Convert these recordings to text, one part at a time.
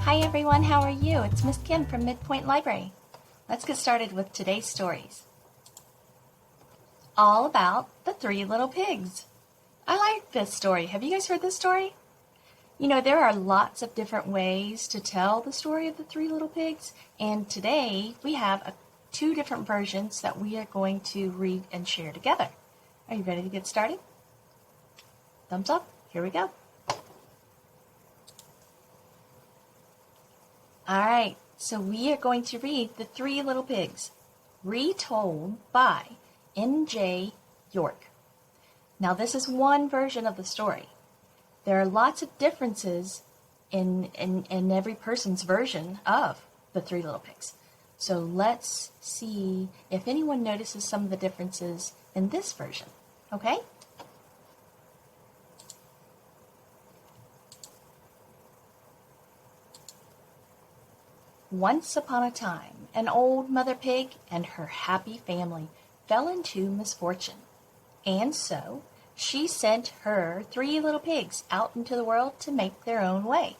Hi everyone, how are you? It's Miss Kim from Midpoint Library. Let's get started with today's stories. All about the Three Little Pigs. I like this story. Have you guys heard this story? You know, there are lots of different ways to tell the story of the Three Little Pigs, and today we have two different versions that we are going to read and share together. Are you ready to get started? Thumbs up. Here we go. All right, so we are going to read The Three Little Pigs, retold by M.J. York. Now, this is one version of the story. There are lots of differences in every person's version of The Three Little Pigs. So let's see if anyone notices some of the differences in this version, okay? Once upon a time, an old mother pig and her happy family fell into misfortune. And so, she sent her three little pigs out into the world to make their own way.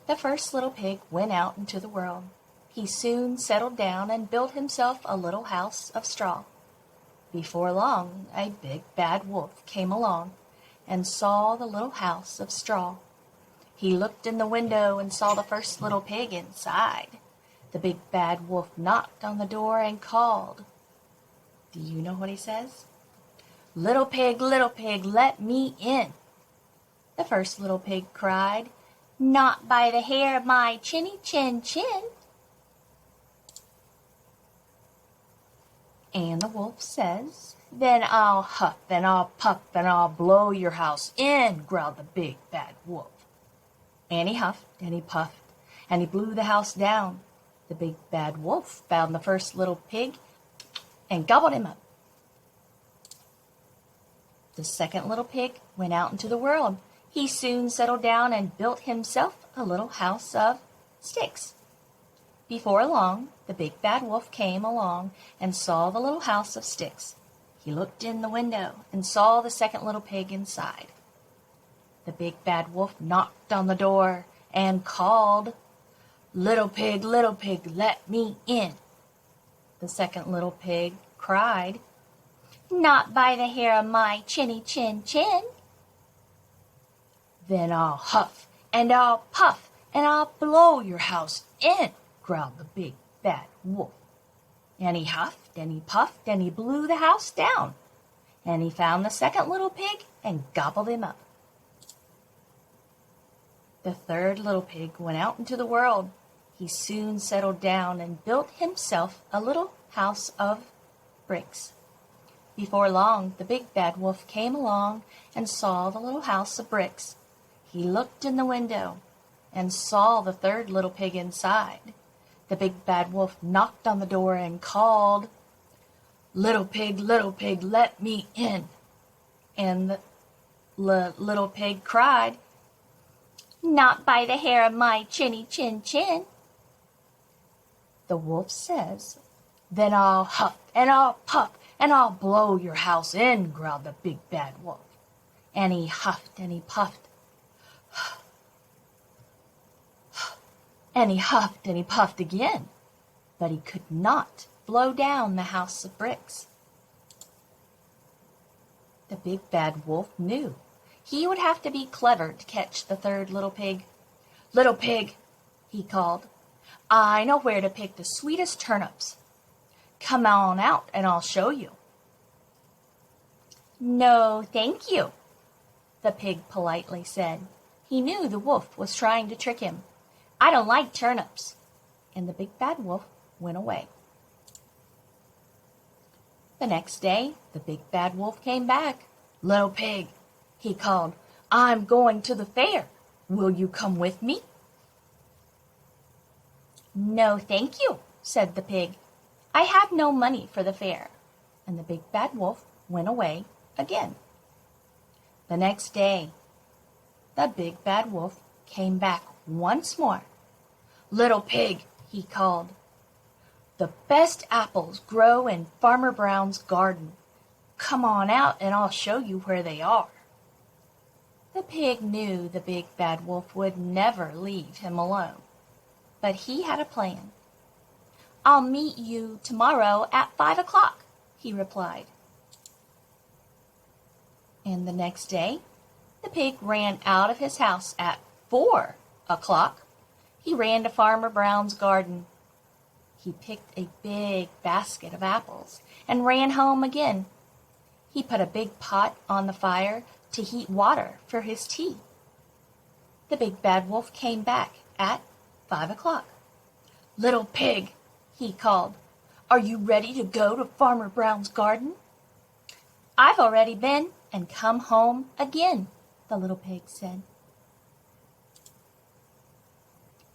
The first little pig went out into the world. He soon settled down and built himself a little house of straw. Before long, a big bad wolf came along and saw the little house of straw. He looked in the window and saw the first little pig inside. The big bad wolf knocked on the door and called. Do you know what he says? Little pig, let me in. The first little pig cried, Not by the hair of my chinny chin chin. And the wolf says, Then I'll huff and I'll puff and I'll blow your house in, growled the big bad wolf. And he huffed and he puffed and he blew the house down. The big bad wolf found the first little pig and gobbled him up. The second little pig went out into the world. He soon settled down and built himself a little house of sticks. Before long, the big bad wolf came along and saw the little house of sticks. He looked in the window and saw the second little pig inside. The big bad wolf knocked on the door and called, Little pig, let me in. The second little pig cried, Not by the hair of my chinny chin chin. Then I'll huff and I'll puff and I'll blow your house in, growled the big bad wolf. And he huffed and he puffed and he blew the house down. And he found the second little pig and gobbled him up. The third little pig went out into the world. He soon settled down and built himself a little house of bricks. Before long, the big bad wolf came along and saw the little house of bricks. He looked in the window and saw the third little pig inside. The big bad wolf knocked on the door and called, Little pig, let me in. And the little pig cried, Not by the hair of my chinny chin chin. The wolf says, Then I'll huff and I'll puff and I'll blow your house in, growled the big bad wolf. And he huffed and he puffed. And he huffed and he puffed again, but he could not blow down the house of bricks. The big bad wolf knew he would have to be clever to catch the third little pig. Little pig, he called, I know where to pick the sweetest turnips. Come on out and I'll show you. No, thank you, the pig politely said. He knew the wolf was trying to trick him. I don't like turnips. And the big bad wolf went away. The next day, the big bad wolf came back. Little pig, he called, I'm going to the fair. Will you come with me? No, thank you, said the pig. I have no money for the fair. And the big bad wolf went away again. The next day, the big bad wolf came back once more. Little pig, he called, the best apples grow in Farmer Brown's garden. Come on out and I'll show you where they are. The pig knew the big bad wolf would never leave him alone, but he had a plan. "I'll meet you tomorrow at 5 o'clock," he replied. And the next day, the pig ran out of his house at 4 o'clock. He ran to Farmer Brown's garden. He picked a big basket of apples and ran home again. He put a big pot on the fire to heat water for his tea. The big bad wolf came back at 5 o'clock. "Little pig," he called, "are you ready to go to Farmer Brown's garden?" "I've already been and come home again," the little pig said.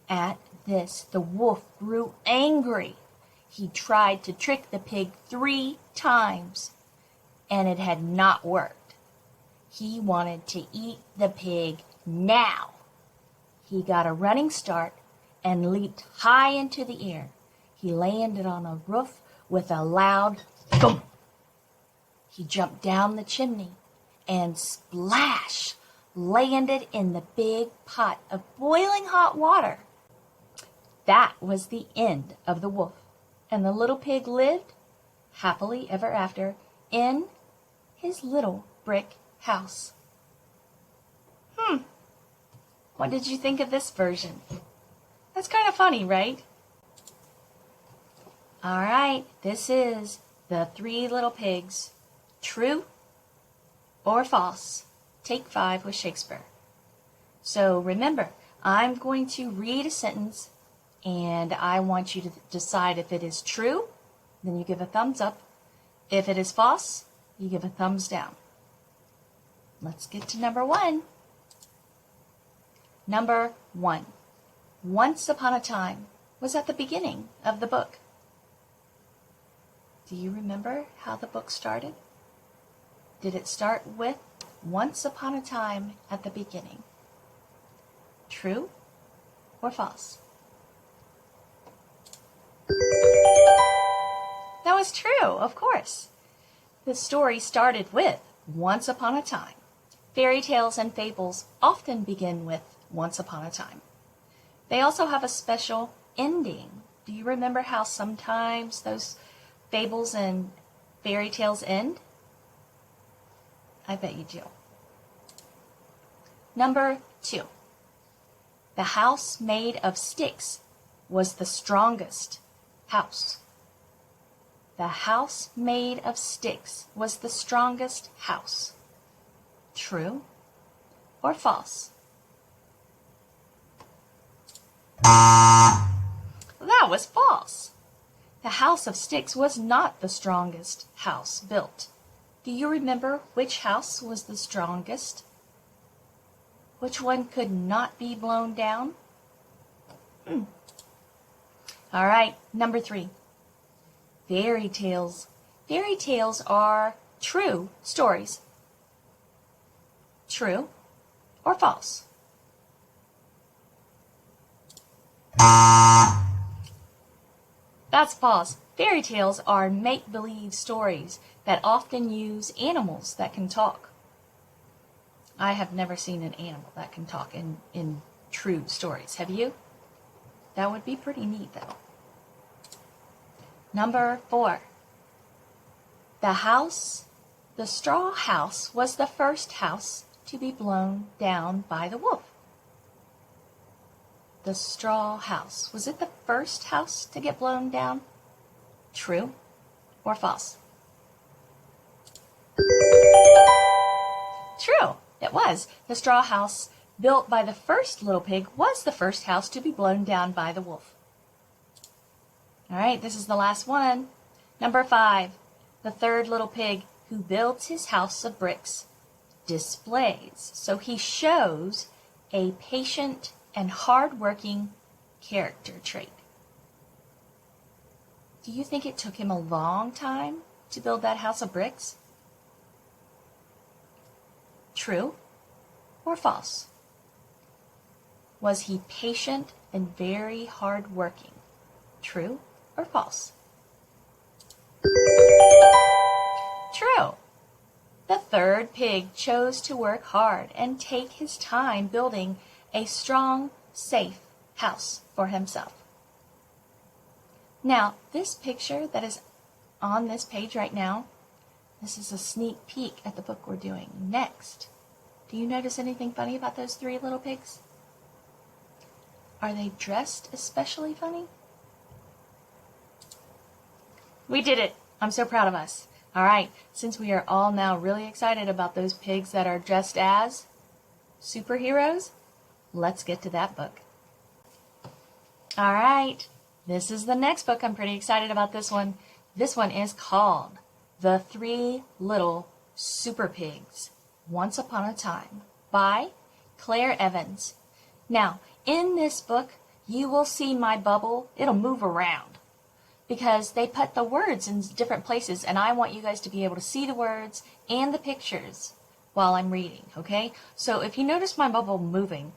At this, the wolf grew angry. He tried to trick the pig 3 times, and it had not worked. He wanted to eat the pig now. He got a running start and leaped high into the air. He landed on a roof with a loud thump. He jumped down the chimney and splash landed in the big pot of boiling hot water. That was the end of the wolf, and the little pig lived happily ever after in his little brick house. What did you think of this version? That's kind of funny, right? All right, this is The 3 Little Pigs. True or false? Take 5 with Shakespeare. So remember, I'm going to read a sentence, and I want you to decide if it is true, then you give a thumbs up. If it is false, you give a thumbs down. Let's get to number 1. Number 1. Once upon a time was at the beginning of the book. Do you remember how the book started? Did it start with once upon a time at the beginning? True or false? That was true, of course. The story started with once upon a time. Fairy tales and fables often begin with once upon a time. They also have a special ending. Do you remember how sometimes those fables and fairy tales end? I bet you do. Number 2. The house made of sticks was the strongest house. The house made of sticks was the strongest house. True or false? That was false. The house of sticks was not the strongest house built. Do you remember which house was the strongest? Which one could not be blown down? All right, number 3. Fairy tales. Fairy tales are true stories. True or false? That's false. Fairy tales are make-believe stories that often use animals that can talk. I have never seen an animal that can talk in true stories. Have you? That would be pretty neat, though. Number 4. The straw house was the first house to be blown down by the wolf. The straw house. Was it the first house to get blown down? True or false? True. It was. The straw house built by the first little pig was the first house to be blown down by the wolf. All right, this is the last one. Number 5. The third little pig who builds his house of bricks displays. So he shows a patient and hard-working character trait. Do you think it took him a long time to build that house of bricks? True or false? Was he patient and very hard-working? True or false? True. The third pig chose to work hard and take his time building a strong, safe house for himself. Now, this picture that is on this page right now, this is a sneak peek at the book we're doing next. Do you notice anything funny about those three little pigs? Are they dressed especially funny? We did it! I'm so proud of us. All right, since we are all now really excited about those pigs that are dressed as superheroes, let's get to that book. All right, this is the next book. I'm pretty excited about this one. This one is called The Three Little Super Pigs, Once Upon a Time, by Claire Evans. Now, in this book, you will see my bubble. It'll move around because they put the words in different places, and I want you guys to be able to see the words and the pictures while I'm reading, okay? So if you notice my bubble moving,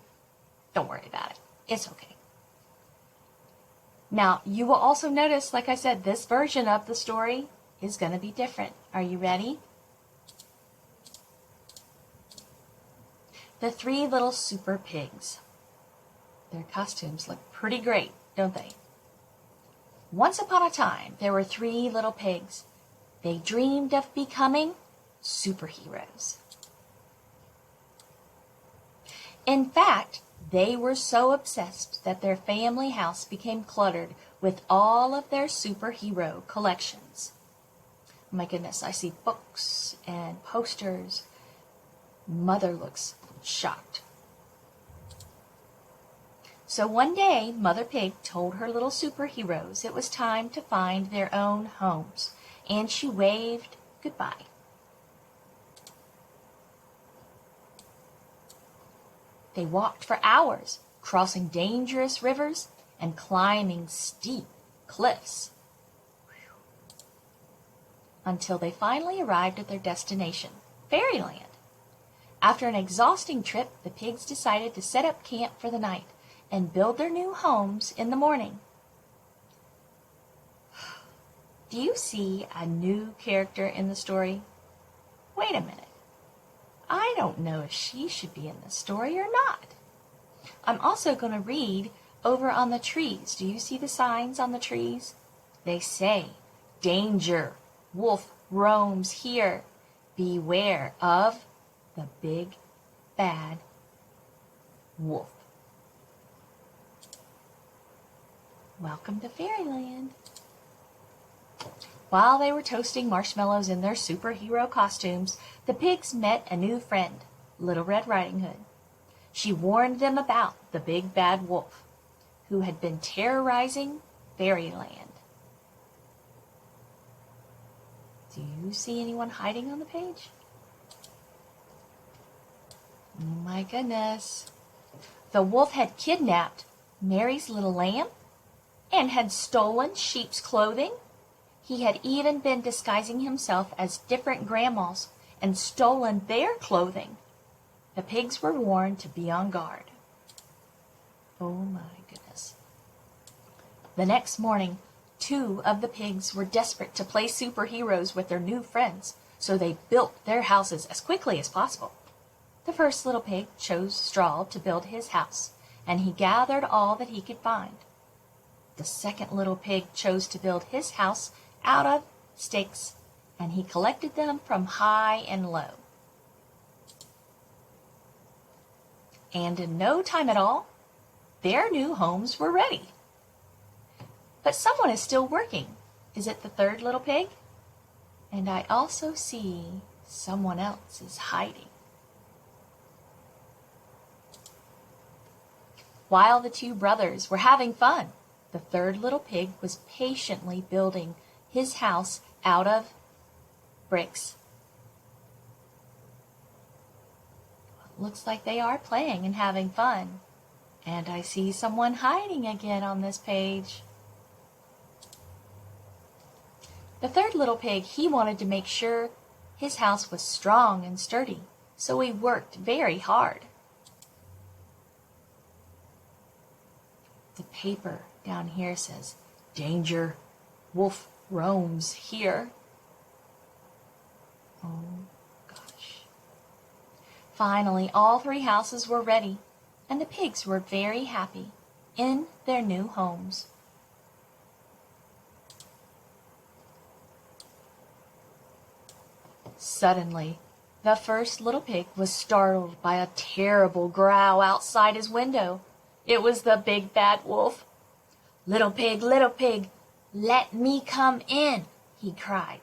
don't worry about it. It's okay. Now, you will also notice, like I said, this version of the story is going to be different. Are you ready? The Three Little Super Pigs. Their costumes look pretty great, don't they? Once upon a time, there were three little pigs. They dreamed of becoming superheroes. In fact, they were so obsessed that their family house became cluttered with all of their superhero collections. Oh my goodness, I see books and posters. Mother looks shocked. So one day, Mother Pig told her little superheroes it was time to find their own homes, and she waved goodbye. They walked for hours, crossing dangerous rivers and climbing steep cliffs, until they finally arrived at their destination, Fairyland. After an exhausting trip, the pigs decided to set up camp for the night and build their new homes in the morning. Do you see a new character in the story? Wait a minute. I don't know if she should be in the story or not. I'm also going to read over on the trees. Do you see the signs on the trees? They say, "Danger, wolf roams here. Beware of the big bad wolf." Welcome to Fairyland. While they were toasting marshmallows in their superhero costumes, the pigs met a new friend, Little Red Riding Hood. She warned them about the big bad wolf, who had been terrorizing Fairyland. Do you see anyone hiding on the page? Oh my goodness. The wolf had kidnapped Mary's little lamb and had stolen sheep's clothing. He had even been disguising himself as different grandmas and stolen their clothing. The pigs were warned to be on guard. Oh my goodness. The next morning, two of the pigs were desperate to play superheroes with their new friends, so they built their houses as quickly as possible. The first little pig chose straw to build his house, and he gathered all that he could find. The second little pig chose to build his house out of sticks, and he collected them from high and low. And in no time at all, their new homes were ready. But someone is still working. Is it the third little pig? And I also see someone else is hiding. While the two brothers were having fun, the third little pig was patiently building his house out of bricks. Looks like they are playing and having fun. And I see someone hiding again on this page. The third little pig, he wanted to make sure his house was strong and sturdy, so he worked very hard. The paper down here says, "Danger, wolf roams here." Oh gosh. Finally, all three houses were ready, and the pigs were very happy in their new homes. Suddenly, the first little pig was startled by a terrible growl outside his window. It was the big bad wolf. Little pig, let me come in, he cried.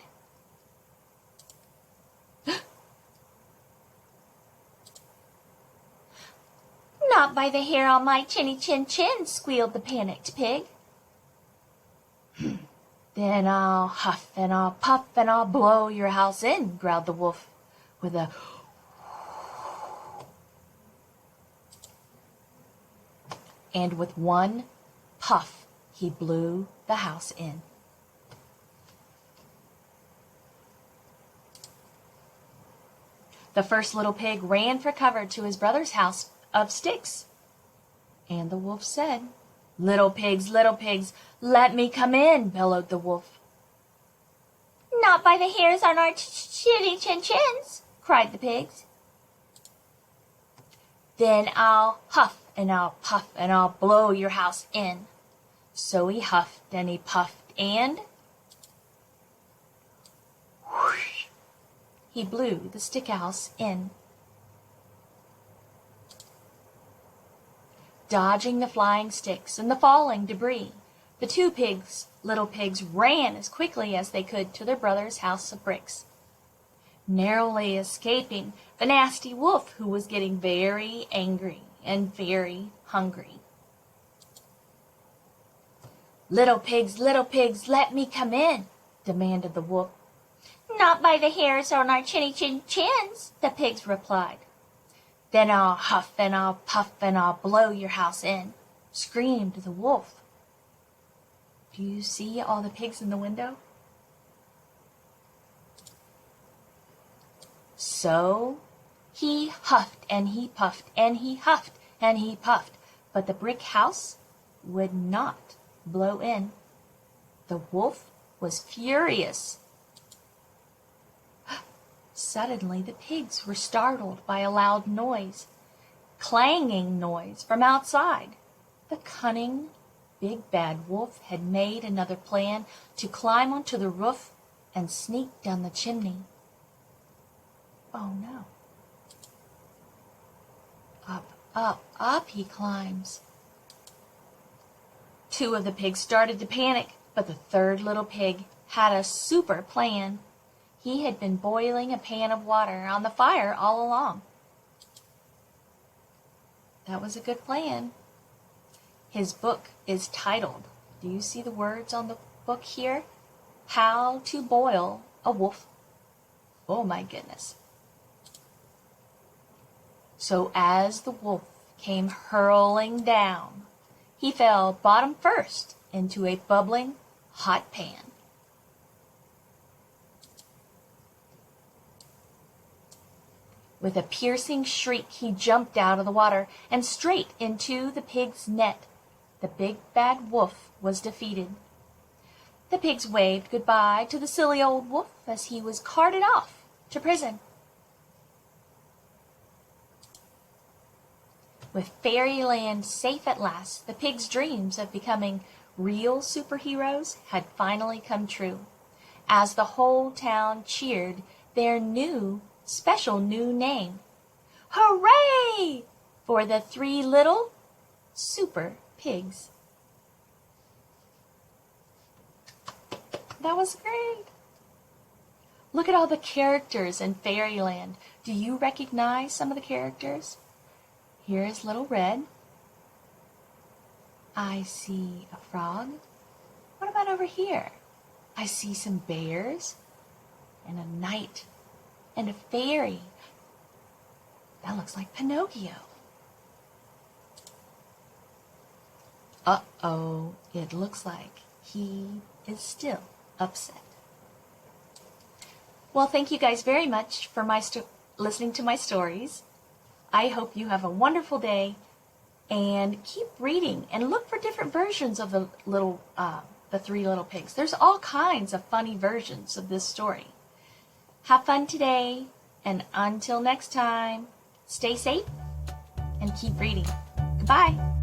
Not by the hair on my chinny chin chin, squealed the panicked pig. Then I'll huff and I'll puff and I'll blow your house in, growled the wolf with a and with one puff he blew the house in. The first little pig ran for cover to his brother's house of sticks. And the wolf said, little pigs, let me come in, bellowed the wolf. Not by the hairs on our chinny chin chins, cried the pigs. Then I'll huff and I'll puff and I'll blow your house in. So he huffed and he puffed and whoosh, he blew the stick house in. Dodging the flying sticks and the falling debris, the two little pigs ran as quickly as they could to their brother's house of bricks, narrowly escaping the nasty wolf, who was getting very angry and very hungry. Little pigs, let me come in, demanded the wolf. Not by the hairs on our chinny chin chins, the pigs replied. Then I'll huff and I'll puff and I'll blow your house in, screamed the wolf. Do you see all the pigs in the window? So he huffed and he puffed and he huffed and he puffed, but the brick house would not blow in. The wolf was furious. Suddenly the pigs were startled by a loud noise, clanging noise from outside. The cunning big bad wolf had made another plan to climb onto the roof and sneak down the chimney. Oh no. Up he climbs. Two of the pigs started to panic, but the third little pig had a super plan. He had been boiling a pan of water on the fire all along. That was a good plan. His book is titled, do you see the words on the book here? How to Boil a Wolf. Oh my goodness. So as the wolf came hurling down, he fell bottom first into a bubbling hot pan. With a piercing shriek, he jumped out of the water and straight into the pig's net. The big bad wolf was defeated. The pigs waved goodbye to the silly old wolf as he was carted off to prison. With fairyland safe at last, the pigs' dreams of becoming real superheroes had finally come true, as the whole town cheered their special new name. Hooray! For the three little super pigs. That was great. Look at all the characters in Fairyland. Do you recognize some of the characters? Here's Little Red. I see a frog. What about over here? I see some bears and a knight and a fairy. That looks like Pinocchio. Uh-oh, it looks like he is still upset. Well, thank you guys very much for listening to my stories. I hope you have a wonderful day, and keep reading and look for different versions of the three little pigs. There's all kinds of funny versions of this story. Have fun today, and until next time, Stay safe and keep reading. Goodbye.